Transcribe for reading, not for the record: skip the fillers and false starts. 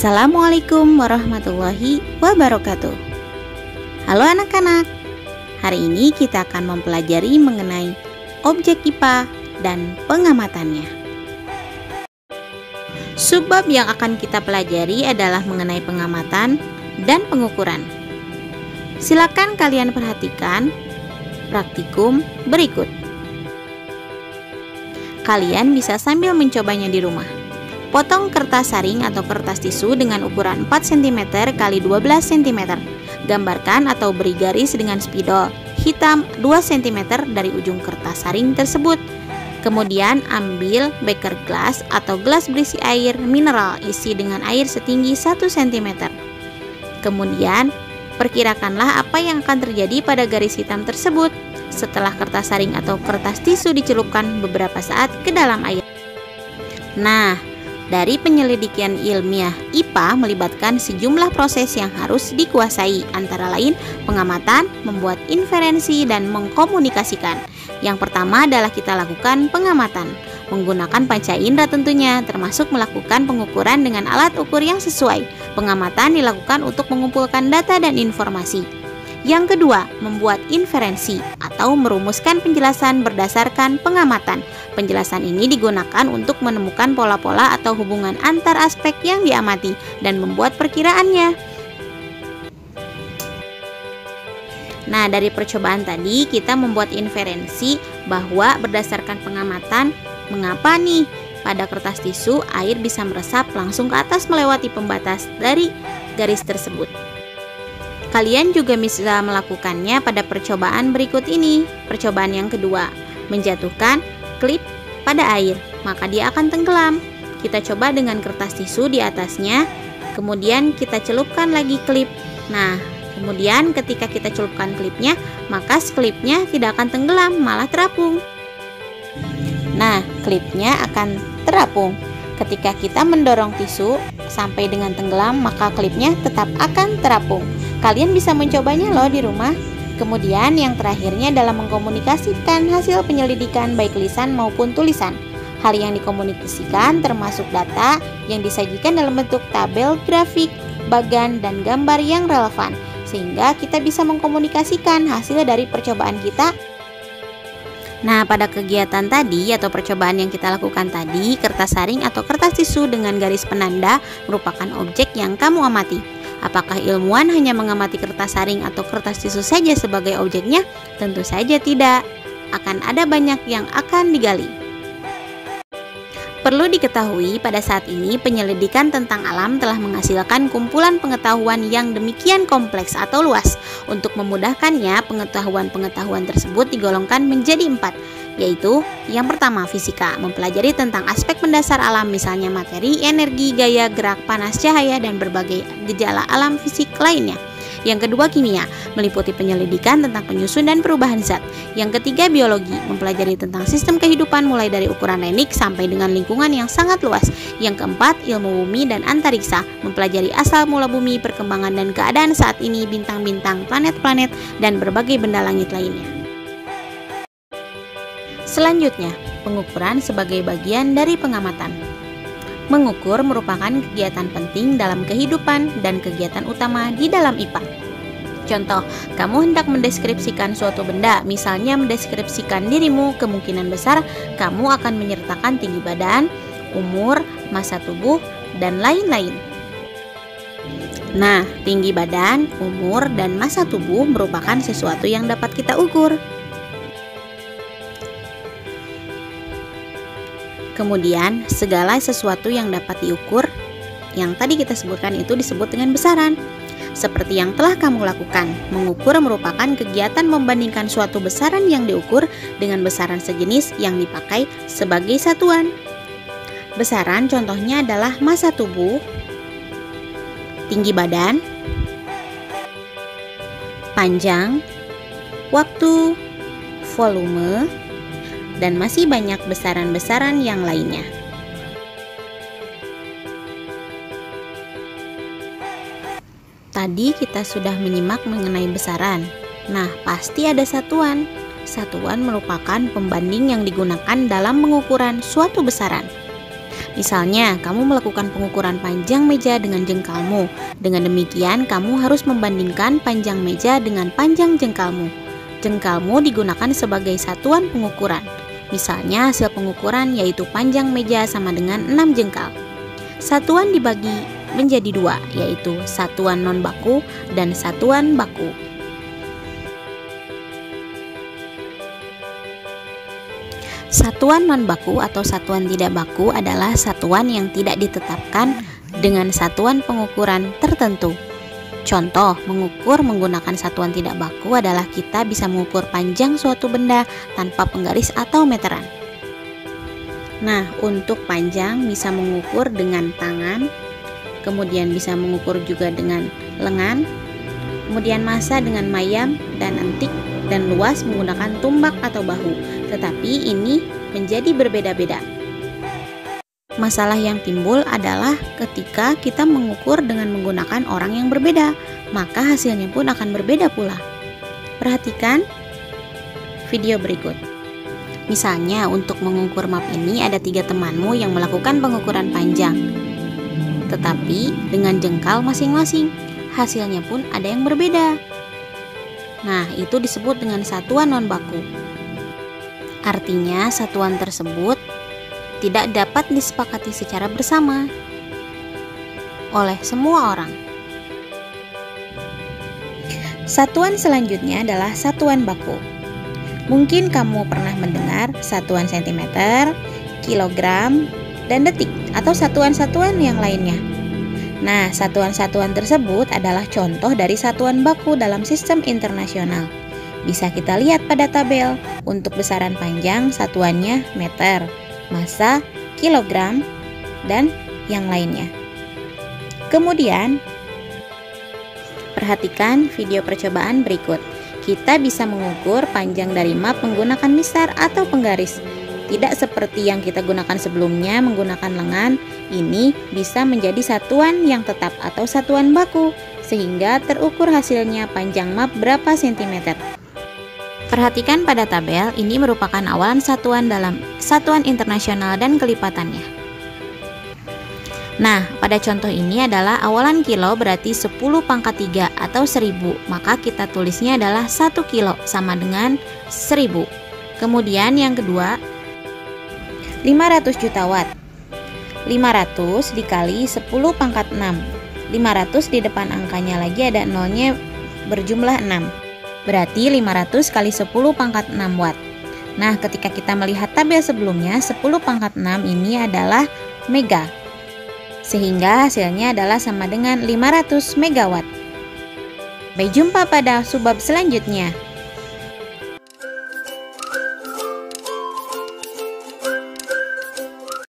Assalamualaikum warahmatullahi wabarakatuh. Halo anak-anak, hari ini kita akan mempelajari mengenai objek IPA dan pengamatannya. Subbab yang akan kita pelajari adalah mengenai pengamatan dan pengukuran. Silakan kalian perhatikan praktikum berikut. Kalian bisa sambil mencobanya di rumah. Potong kertas saring atau kertas tisu dengan ukuran 4 cm x 12 cm. Gambarkan atau beri garis dengan spidol hitam 2 cm dari ujung kertas saring tersebut. Kemudian ambil beker gelas atau gelas berisi air mineral isi dengan air setinggi 1 cm. Kemudian perkirakanlah apa yang akan terjadi pada garis hitam tersebut setelah kertas saring atau kertas tisu dicelupkan beberapa saat ke dalam air. Nah, dari penyelidikan ilmiah IPA melibatkan sejumlah proses yang harus dikuasai, antara lain pengamatan, membuat inferensi, dan mengkomunikasikan. Yang pertama adalah kita lakukan pengamatan, menggunakan panca indera tentunya, termasuk melakukan pengukuran dengan alat ukur yang sesuai. Pengamatan dilakukan untuk mengumpulkan data dan informasi. Yang kedua, membuat inferensi atau merumuskan penjelasan berdasarkan pengamatan. Penjelasan ini digunakan untuk menemukan pola-pola atau hubungan antar aspek yang diamati dan membuat perkiraannya. Nah, dari percobaan tadi kita membuat inferensi bahwa berdasarkan pengamatan, mengapa nih pada kertas tisu air bisa meresap langsung ke atas melewati pembatas dari garis tersebut. Kalian juga bisa melakukannya pada percobaan berikut ini. Percobaan yang kedua, menjatuhkan klip pada air, maka dia akan tenggelam. Kita coba dengan kertas tisu di atasnya, kemudian kita celupkan lagi klip. Nah, kemudian ketika kita celupkan klipnya, maka klipnya tidak akan tenggelam, malah terapung. Nah, klipnya akan terapung. Ketika kita mendorong tisu sampai dengan tenggelam, maka klipnya tetap akan terapung. Kalian bisa mencobanya loh di rumah. Kemudian yang terakhirnya adalah mengkomunikasikan hasil penyelidikan baik lisan maupun tulisan. Hal yang dikomunikasikan termasuk data yang disajikan dalam bentuk tabel, grafik, bagan, dan gambar yang relevan, sehingga kita bisa mengkomunikasikan hasil dari percobaan kita. Nah, pada kegiatan tadi atau percobaan yang kita lakukan tadi, kertas saring atau kertas tisu dengan garis penanda merupakan objek yang kamu amati. Apakah ilmuwan hanya mengamati kertas saring atau kertas tisu saja sebagai objeknya? Tentu saja tidak. Akan ada banyak yang akan digali. Perlu diketahui, pada saat ini penyelidikan tentang alam telah menghasilkan kumpulan pengetahuan yang demikian kompleks atau luas. Untuk memudahkannya, pengetahuan-pengetahuan tersebut digolongkan menjadi 4, yaitu yang pertama fisika, mempelajari tentang aspek mendasar alam, misalnya materi, energi, gaya, gerak, panas, cahaya, dan berbagai gejala alam fisik lainnya. Yang kedua kimia, meliputi penyelidikan tentang penyusun dan perubahan zat. Yang ketiga biologi, mempelajari tentang sistem kehidupan mulai dari ukuran nenik sampai dengan lingkungan yang sangat luas. Yang keempat ilmu bumi dan antariksa, mempelajari asal mula bumi, perkembangan dan keadaan saat ini, bintang-bintang, planet-planet, dan berbagai benda langit lainnya. Selanjutnya, pengukuran sebagai bagian dari pengamatan. Mengukur merupakan kegiatan penting dalam kehidupan dan kegiatan utama di dalam IPA. Contoh, kamu hendak mendeskripsikan suatu benda, misalnya mendeskripsikan dirimu, kemungkinan besar kamu akan menyertakan tinggi badan, umur, massa tubuh, dan lain-lain. Nah, tinggi badan, umur, dan massa tubuh merupakan sesuatu yang dapat kita ukur. Kemudian, segala sesuatu yang dapat diukur, yang tadi kita sebutkan itu disebut dengan besaran. Seperti yang telah kamu lakukan, mengukur merupakan kegiatan membandingkan suatu besaran yang diukur dengan besaran sejenis yang dipakai sebagai satuan. Besaran contohnya adalah massa tubuh, tinggi badan, panjang, waktu, volume, dan masih banyak besaran-besaran yang lainnya. Tadi kita sudah menyimak mengenai besaran. Nah, pasti ada satuan. Satuan merupakan pembanding yang digunakan dalam pengukuran suatu besaran. Misalnya, kamu melakukan pengukuran panjang meja dengan jengkalmu. Dengan demikian, kamu harus membandingkan panjang meja dengan panjang jengkalmu. Jengkalmu digunakan sebagai satuan pengukuran. Misalnya, hasil pengukuran yaitu panjang meja sama dengan 6 jengkal. Satuan dibagi menjadi dua, yaitu satuan non-baku dan satuan baku. Satuan non-baku atau satuan tidak baku adalah satuan yang tidak ditetapkan dengan satuan pengukuran tertentu. Contoh, mengukur menggunakan satuan tidak baku adalah kita bisa mengukur panjang suatu benda tanpa penggaris atau meteran. Nah, untuk panjang bisa mengukur dengan tangan, kemudian bisa mengukur juga dengan lengan, kemudian massa dengan mayam dan entik, dan luas menggunakan tumbak atau bahu. Tetapi ini menjadi berbeda-beda. Masalah yang timbul adalah ketika kita mengukur dengan menggunakan orang yang berbeda, maka hasilnya pun akan berbeda pula. Perhatikan video berikut. Misalnya untuk mengukur map ini ada 3 temanmu yang melakukan pengukuran panjang, tetapi dengan jengkal masing-masing. Hasilnya pun ada yang berbeda. Nah, itu disebut dengan satuan non-baku. Artinya, satuan tersebut tidak dapat disepakati secara bersama oleh semua orang. Satuan selanjutnya adalah satuan baku. Mungkin kamu pernah mendengar satuan sentimeter, kilogram, dan detik, atau satuan-satuan yang lainnya. Nah, satuan-satuan tersebut adalah contoh dari satuan baku dalam sistem internasional. Bisa kita lihat pada tabel. Untuk besaran panjang, satuannya meter, massa, kilogram, dan yang lainnya. Kemudian, perhatikan video percobaan berikut. Kita bisa mengukur panjang dari map menggunakan mistar atau penggaris. Tidak seperti yang kita gunakan sebelumnya menggunakan lengan, ini bisa menjadi satuan yang tetap atau satuan baku, sehingga terukur hasilnya panjang map berapa sentimeter. Perhatikan pada tabel, ini merupakan awalan satuan dalam satuan internasional dan kelipatannya. Nah, pada contoh ini adalah awalan kilo berarti 10 pangkat 3 atau 1000, maka kita tulisnya adalah 1 kilo sama dengan 1000. Kemudian yang kedua, 500 juta watt. 500 dikali 10 pangkat 6. 500 di depan angkanya lagi ada nolnya berjumlah 6. Berarti 500 kali 10 pangkat 6 watt. Nah, ketika kita melihat tabel sebelumnya, 10 pangkat 6 ini adalah mega. Sehingga hasilnya adalah sama dengan 500 megawatt. Sampai jumpa pada subbab selanjutnya.